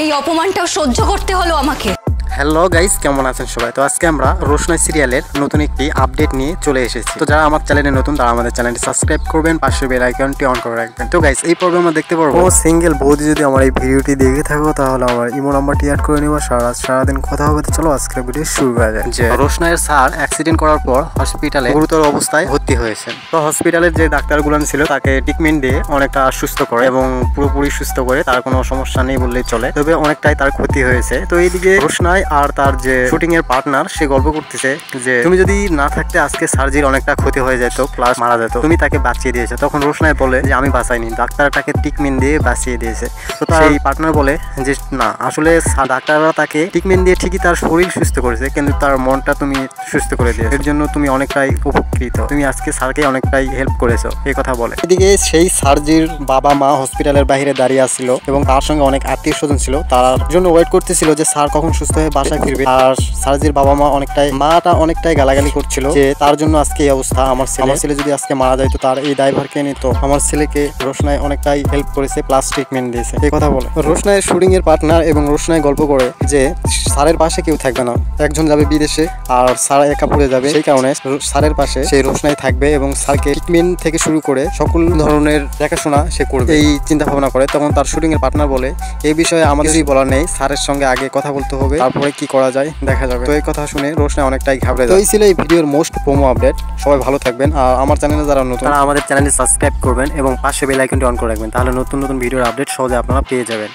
এই অপমানটাও সহ্য করতে হলো আমাকে। হ্যালো গাইস, কেমন আছেন সবাই? তো আজকে আমরা রোশনাই সিরিয়ালের নতুন একটি আপডেট নিয়ে চলে এসেছি। তো যারা আমার চ্যানেলে নতুন তারা আমাদের চ্যানেলটি সাবস্ক্রাইব করবেন, পাশে বেল আইকনটি অন করে রাখবেন। তো গাইস, এই পর্বে আমরা দেখতে পারবো সিঙ্গেল বৌদি যদি আমার এই ভিডিওটি দেখে থাকো তাহলে আমার ইমো নাম্বারটি অ্যাড করে নিবা। সারাদিন কথা হবে। তো চলো আজকের ভিডিও শুরু করা যায়। যে রোশনাইয়ের স্যার অ্যাক্সিডেন্ট করার পর হসপিটালে গুরুতর অবস্থায় ভর্তি হয়েছেন। তো হসপিটালের যে ডাক্তারগুলো ছিল তাকে ট্রিটমেন্ট দিয়ে অনেকটা সুস্থ করে এবং পুরোপুরি সুস্থ করে, তার কোনো সমস্যা নেই বললেই চলে, তবে অনেকটাই তার ক্ষতি হয়েছে। তো এইদিকে রোশনাই আর তার যে শুটিং এর পার্টনার সে গল্প করতেছে যে তুমি যদি না থাকতে আজকে সার্জির অনেকটা ক্ষতি হয়ে যেত, প্লাস মারা যেত, তুমি তাকে বাঁচিয়ে দিয়েছে। তখন রোশনাই বলে যে আমি বাঁচাইনি, ডাক্তারটাকে ট্রিটমেন্ট দিয়ে বাঁচিয়ে দিয়েছে। তো সেই পার্টনার বলে যে না, আসলে ডাক্তাররা তাকে ট্রিটমেন্ট দিয়ে ঠিকই তার শরীর সুস্থ করেছে, কিন্তু তার মনটা তুমি সুস্থ করে দিয়েছো, এর জন্য তুমি অনেকটাই উপকৃত, তুমি আজকে স্যারকে অনেকটাই হেল্প করেছো, এই কথা বলে। এদিকে সেই সার্জির বাবা মা হসপিটালের বাইরে দাঁড়িয়ে আসছিল এবং তার সঙ্গে অনেক আত্মীয় স্বজন ছিল, তার জন্য ওয়েট করতেছিল যে স্যার কখন সুস্থ হয়ে বাসায় ফিরবে। আর সার্জির বাবা মা অনেকটাই গালাগালি করছিল যে তার জন্য আজকে এই অবস্থা, আমার ছেলে যদি আজকে মারা যায় তো তার এই দায়ভার কে নিত, আমার ছেলেকে রোশনাই অনেকটাই হেল্প করেছে, প্লাস ট্রিটমেন্ট দিয়েছে, এই কথা বলে। রোশনাইয়ের শুটিং এর পার্টনার এবং রোশনাই গল্প করে যে স্যারের পাশে কেউ থাকবে না, একজন যাবে বিদেশে আর স্যার একা পড়ে যাবে, সেই কারণে স্যারের পাশে সেই রোশনাই থাকবে এবং স্যারকে ট্রিটমেন্ট থেকে শুরু করে সকল ধরনের দেখাশোনা সে করবে, এই চিন্তা ভাবনা করে। তখন তার শুটিং এর পার্টনার বলে এই বিষয়ে আমাদেরই বলার নেই, স্যারের সঙ্গে আগে কথা বলতে হবে, তারপরে কি করা যায় দেখা যাবে। তো এই কথা শুনে রোশনাই অনেকটাই ঘাবড়ে যায়। তো এই ছিল এই ভিডিওর মোস্ট প্রোমো আপডেট। সবাই ভালো থাকবেন আর আমার চ্যানেলে যারা নতুন তারা আমাদের চ্যানেলটি সাবস্ক্রাইব করবেন এবং পাশে বেল আইকনটি অন করে রাখবেন, তাহলে নতুন নতুন ভিডিওর আপডেট সহজে আপনারা পেয়ে যাবেন।